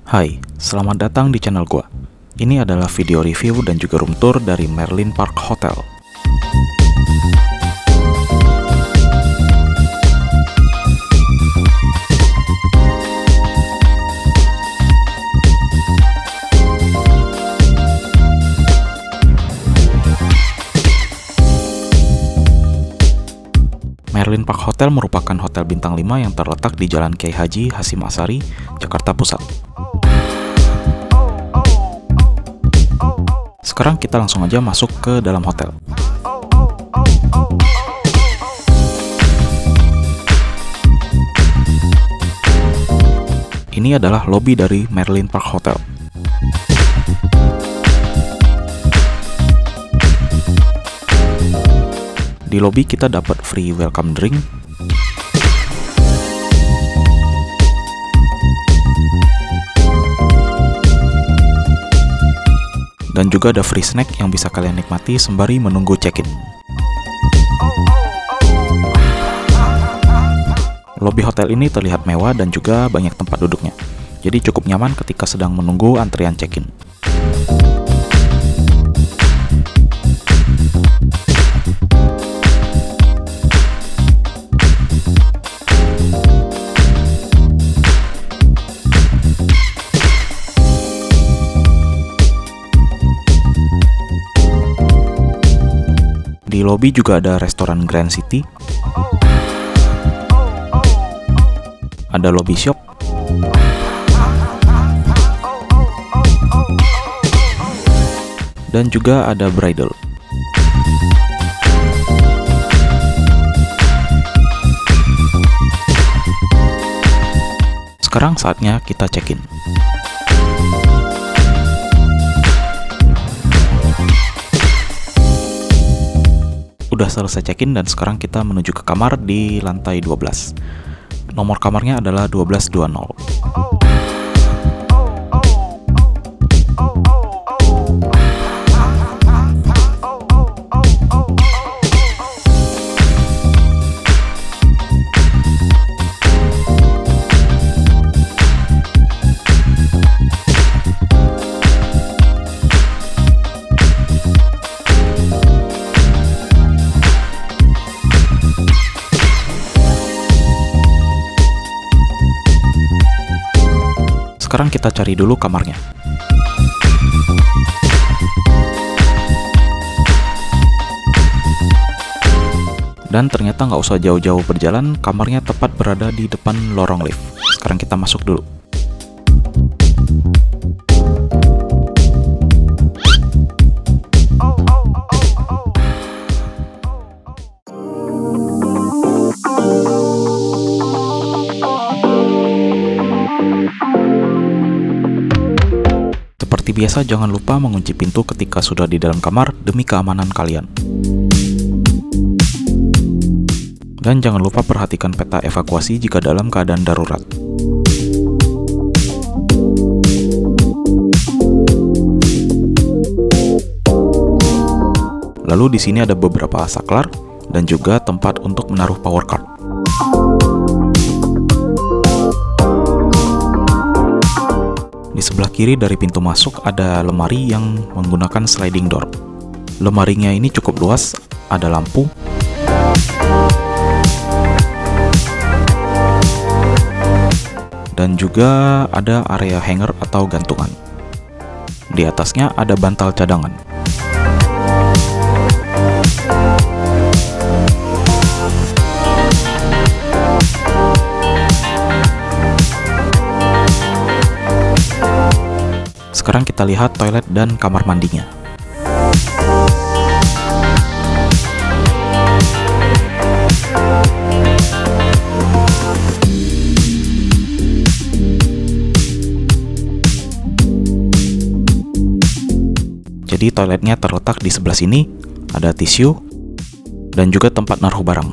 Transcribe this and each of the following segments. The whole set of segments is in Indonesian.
Hai, selamat datang di channel gua. Ini adalah video review dan juga room tour dari Merlin Park Hotel. Merlin Park Hotel merupakan hotel bintang 5 yang terletak di Jalan Kiai Haji Hasyim Asy'ari, Jakarta Pusat. Sekarang kita langsung aja masuk ke dalam hotel. Ini adalah lobi dari Merlin Park Hotel. Di lobi kita dapat free welcome drink, dan juga ada free snack yang bisa kalian nikmati sembari menunggu check-in. Lobi hotel ini terlihat mewah dan juga banyak tempat duduknya, jadi cukup nyaman ketika sedang menunggu antrian check-in. Di lobi juga ada restoran Grand City, ada lobby shop, dan juga ada bridal. Sekarang saatnya kita check-in. Udah selesai check-in dan sekarang kita menuju ke kamar di lantai 12. Nomor kamarnya adalah 1220. Sekarang kita cari dulu kamarnya. Dan ternyata nggak usah jauh-jauh berjalan, kamarnya tepat berada di depan lorong lift. Sekarang kita masuk dulu. Seperti biasa, jangan lupa mengunci pintu ketika sudah di dalam kamar demi keamanan kalian. Dan jangan lupa perhatikan peta evakuasi jika dalam keadaan darurat. Lalu di sini ada beberapa saklar dan juga tempat untuk menaruh power card. Di sebelah kiri dari pintu masuk ada lemari yang menggunakan sliding door. Lemarinya ini cukup luas, ada lampu, dan juga ada area hanger atau gantungan. Di atasnya ada bantal cadangan. Sekarang kita lihat toilet dan kamar mandinya. Jadi toiletnya terletak di sebelah sini, ada tisu, dan juga tempat naruh barang.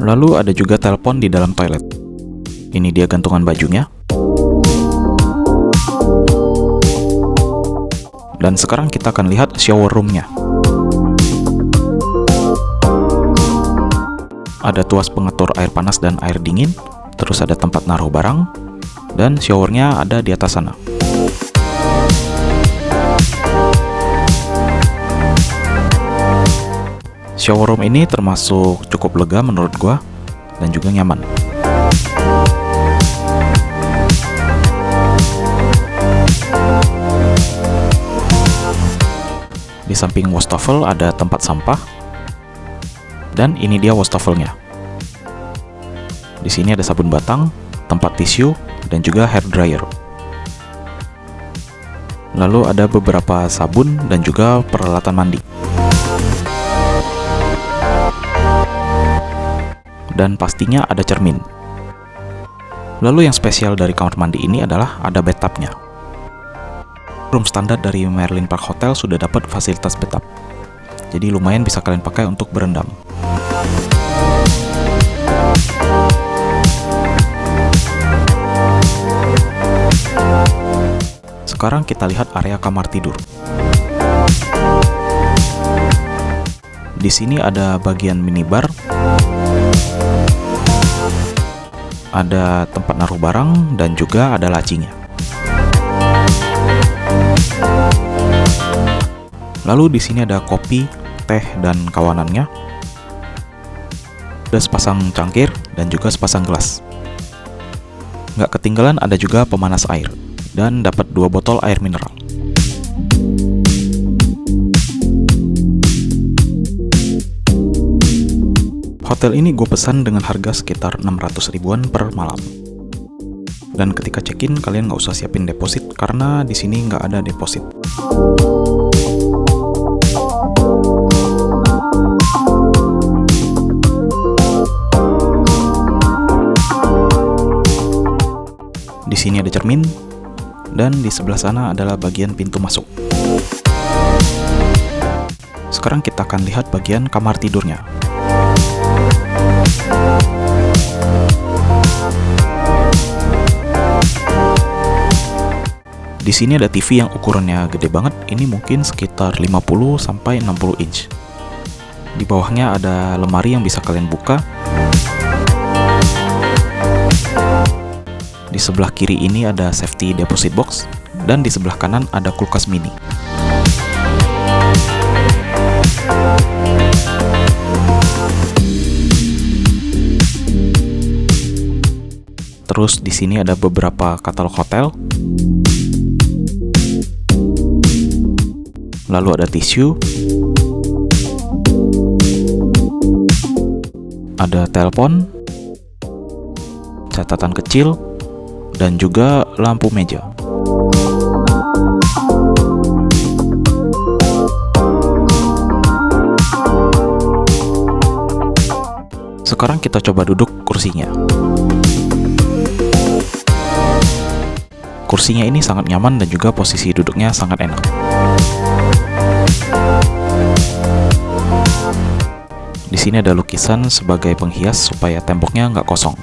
Lalu ada juga telepon di dalam toilet. Ini dia gantungan bajunya. Dan sekarang kita akan lihat shower room-nya. Ada tuas pengatur air panas dan air dingin, terus ada tempat naruh barang, Dan showernya ada di atas sana. Shower room ini termasuk cukup lega menurut gua dan juga nyaman. Di samping wastafel ada tempat sampah. Dan ini dia wastafelnya. Di sini ada sabun batang, tempat tisu, dan juga hair dryer. Lalu ada beberapa sabun dan juga peralatan mandi. Dan pastinya ada cermin. Lalu yang spesial dari kamar mandi ini adalah ada bathtubnya. Room standar dari Merlin Park Hotel sudah dapat fasilitas bathtub. Jadi lumayan bisa kalian pakai untuk berendam. Sekarang kita lihat area kamar tidur. Di sini ada bagian minibar, ada tempat naruh barang, dan juga ada lacinya. Lalu di sini ada kopi, teh, dan kawanannya. Ada sepasang cangkir dan juga sepasang gelas. Nggak ketinggalan ada juga pemanas air dan dapat 2 botol air mineral. Hotel ini gue pesan dengan harga sekitar 600 ribuan per malam. Dan ketika check-in kalian nggak usah siapin deposit karena di sini nggak ada deposit. Di sini ada cermin, dan di sebelah sana adalah bagian pintu masuk. Sekarang kita akan lihat bagian kamar tidurnya. Di sini ada TV yang ukurannya gede banget, ini mungkin sekitar 50 sampai 60 inch. Di bawahnya ada lemari yang bisa kalian buka. Di sebelah kiri ini ada safety deposit box, dan di sebelah kanan ada kulkas mini. Terus di sini ada beberapa katalog hotel. Lalu ada tisu. Ada telepon, catatan kecil, dan juga lampu meja. Sekarang kita coba duduk kursinya. Kursinya ini sangat nyaman dan juga posisi duduknya sangat enak. Di sini ada lukisan sebagai penghias supaya temboknya nggak kosong.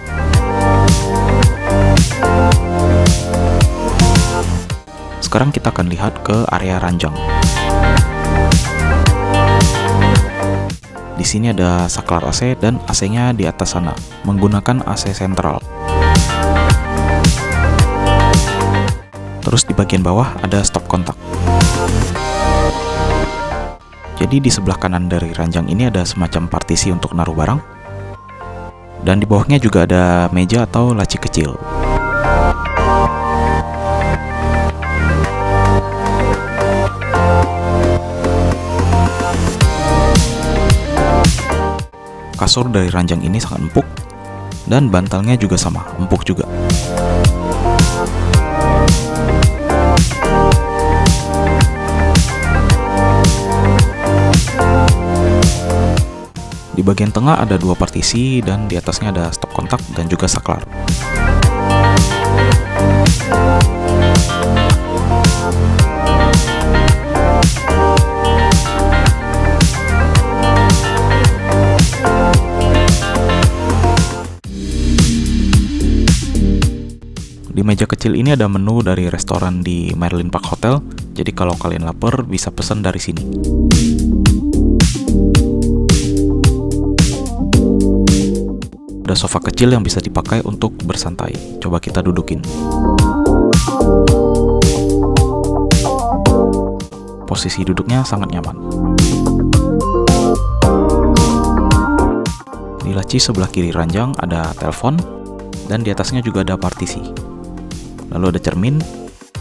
Sekarang kita akan lihat ke area ranjang. Di sini ada saklar AC dan AC-nya di atas sana, menggunakan AC sentral. Terus di bagian bawah ada stop kontak. Jadi di sebelah kanan dari ranjang ini ada semacam partisi untuk naruh barang. Dan di bawahnya juga ada meja atau laci kecil. Kasur dari ranjang ini sangat empuk, dan bantalnya juga sama, empuk juga. Di bagian tengah ada 2 partisi, dan di atasnya ada stop kontak dan juga saklar. Di meja kecil ini ada menu dari restoran di Merlin Park Hotel, jadi kalau kalian lapar bisa pesan dari sini. Ada ada sofa kecil yang bisa dipakai untuk bersantai. Coba kita dudukin. Posisi duduknya sangat nyaman. Di laci sebelah kiri ranjang ada telepon, dan di atasnya juga ada partisi. Lalu ada cermin,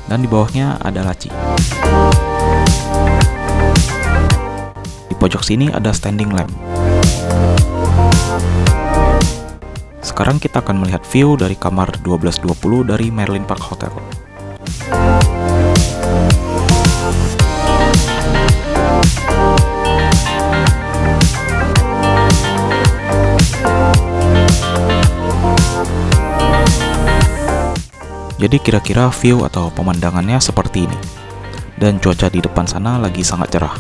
dan di bawahnya ada laci. Di pojok sini ada standing lamp. Sekarang kita akan melihat view dari kamar 1220 dari Merlin Park Hotel. Jadi kira-kira view atau pemandangannya seperti ini. Dan cuaca di depan sana lagi sangat cerah.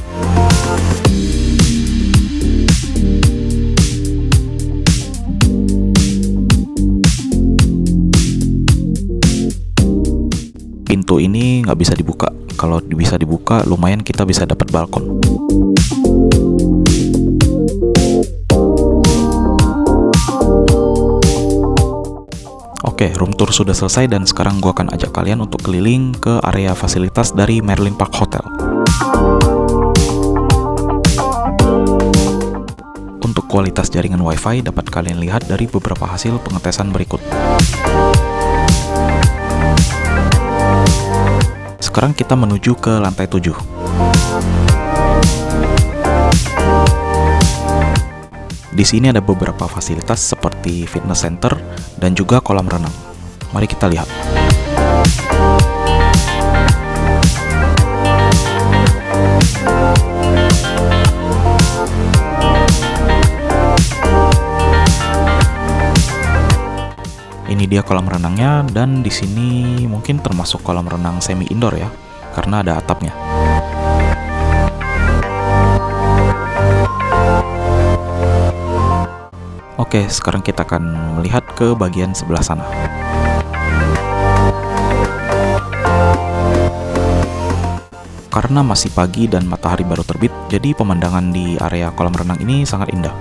Pintu ini nggak bisa dibuka. Kalau bisa dibuka, lumayan kita bisa dapat balkon. Oke, room tour sudah selesai dan sekarang gua akan ajak kalian untuk keliling ke area fasilitas dari Merlin Park Hotel. Untuk kualitas jaringan WiFi dapat kalian lihat dari beberapa hasil pengetesan berikut. Sekarang kita menuju ke lantai 7. Di sini ada beberapa fasilitas seperti fitness center dan juga kolam renang. Mari kita lihat. Ini dia kolam renangnya, dan di sini mungkin termasuk kolam renang semi indoor ya, karena ada atapnya. Oke, sekarang kita akan melihat ke bagian sebelah sana. Karena masih pagi dan matahari baru terbit, jadi pemandangan di area kolam renang ini sangat indah.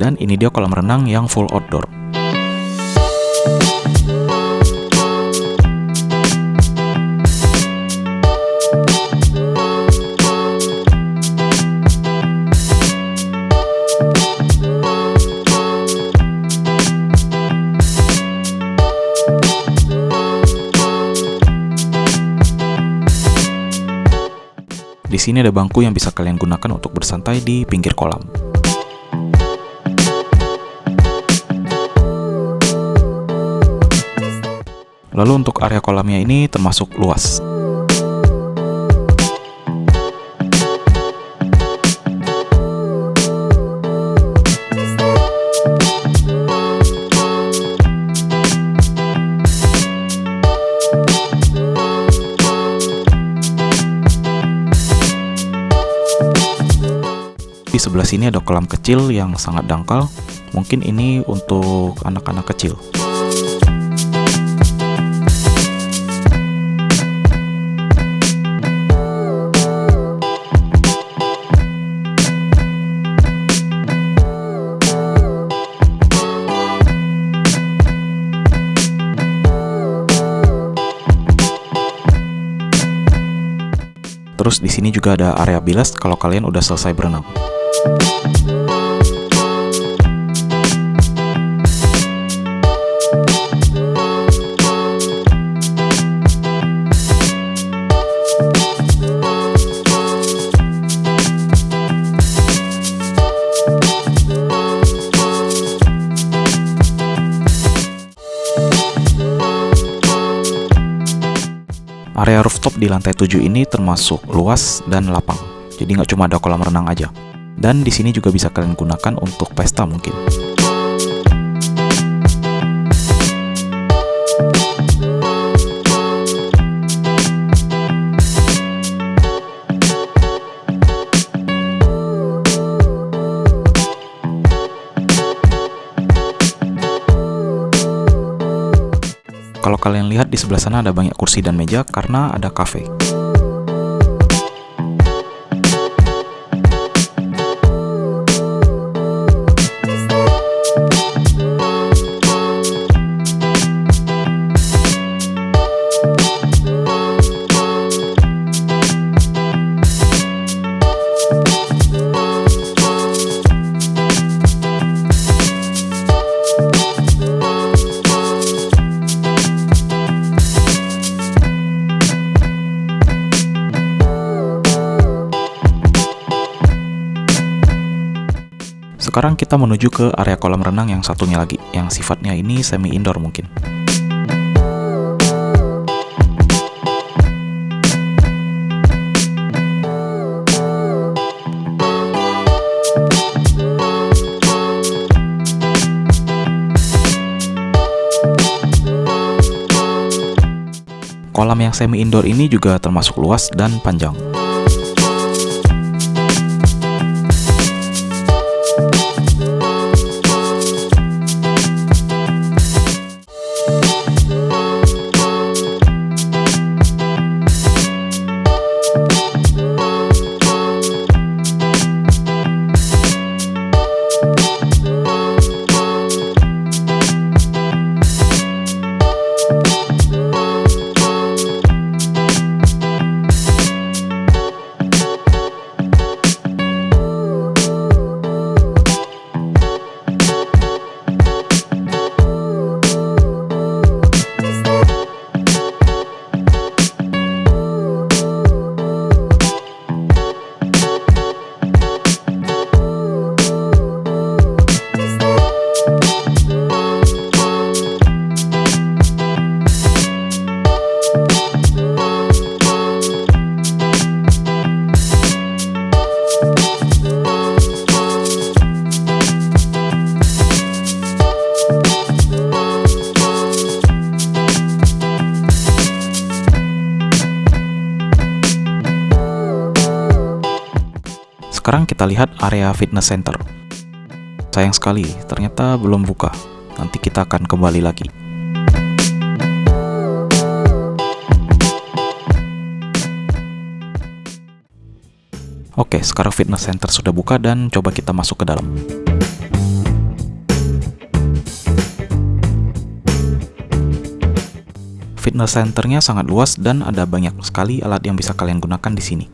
Dan ini dia kolam renang yang full outdoor. Di sini ada bangku yang bisa kalian gunakan untuk bersantai di pinggir kolam. Lalu untuk area kolamnya ini termasuk luas. Di sebelah sini ada kolam kecil yang sangat dangkal. Mungkin ini untuk anak-anak kecil. Terus di sini juga ada area bilas kalau kalian udah selesai berenang. Area rooftop di lantai 7 ini termasuk luas dan lapang, jadi nggak cuma ada kolam renang aja. Dan di sini juga bisa kalian gunakan untuk pesta mungkin. Kalau kalian kalian lihat di sebelah sana ada banyak kursi dan meja karena ada cafe. Sekarang kita menuju ke area kolam renang yang satunya lagi, yang sifatnya ini semi indoor mungkin. Kolam yang semi indoor ini juga termasuk luas dan panjang. Sekarang kita lihat area fitness center. Sayang sekali, ternyata belum buka. Nanti kita akan kembali lagi. Oke, sekarang fitness center sudah buka dan coba kita masuk ke dalam. Fitness centernya sangat luas dan ada banyak sekali alat yang bisa kalian gunakan di sini.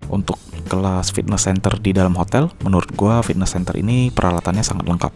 Untuk kelas fitness center di dalam hotel, menurut gua fitness center ini peralatannya sangat lengkap.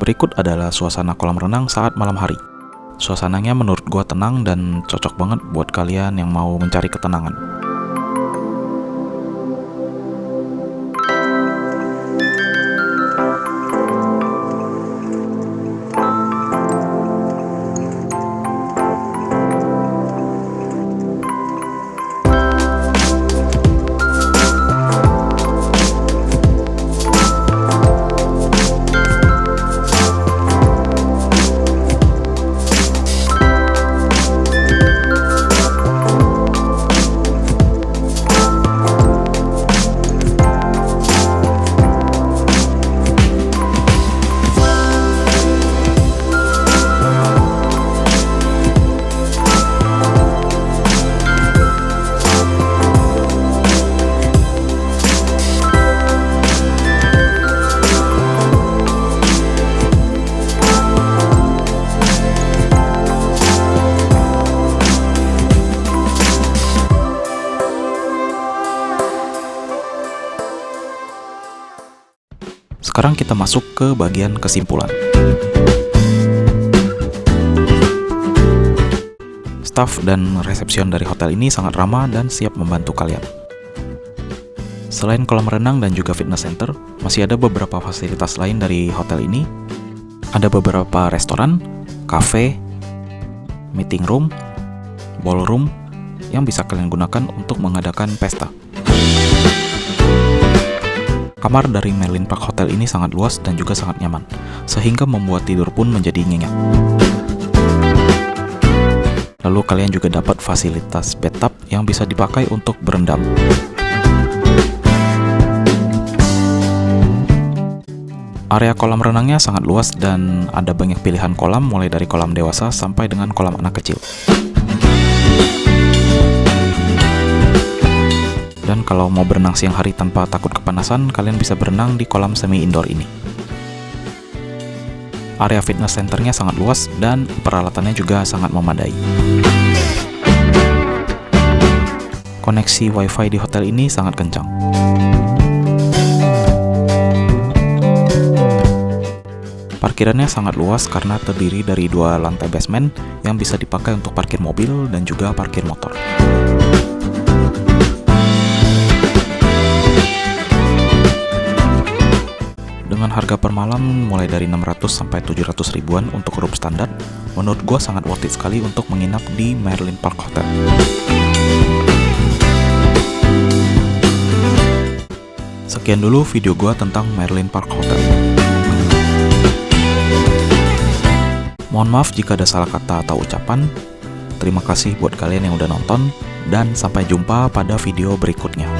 Berikut adalah suasana kolam renang saat malam hari. Suasananya menurut gua tenang dan cocok banget buat kalian yang mau mencari ketenangan. Sekarang kita masuk ke bagian kesimpulan. Staf dan resepsion dari hotel ini sangat ramah dan siap membantu kalian. Selain kolam renang dan juga fitness center, masih ada beberapa fasilitas lain dari hotel ini. Ada beberapa restoran, cafe, meeting room, ballroom yang bisa kalian gunakan untuk mengadakan pesta. Kamar dari Merlin Park Hotel ini sangat luas dan juga sangat nyaman, sehingga membuat tidur pun menjadi nyenyak. Lalu kalian juga dapat fasilitas bathtub yang bisa dipakai untuk berendam. Area kolam renangnya sangat luas dan ada banyak pilihan kolam, mulai dari kolam dewasa sampai dengan kolam anak kecil. Dan kalau mau berenang siang hari tanpa takut kepanasan, kalian bisa berenang di kolam semi indoor ini. Area fitness centernya sangat luas dan peralatannya juga sangat memadai. Koneksi wifi di hotel ini sangat kencang. Parkirannya sangat luas karena terdiri dari 2 lantai basement yang bisa dipakai untuk parkir mobil dan juga parkir motor. Dengan harga per malam mulai dari 600 sampai 700 ribuan untuk room standar, menurut gua sangat worth it sekali untuk menginap di Merlin Park Hotel. Sekian dulu video gua tentang Merlin Park Hotel. Mohon maaf jika ada salah kata atau ucapan. Terima kasih buat kalian yang udah nonton, dan sampai jumpa pada video berikutnya.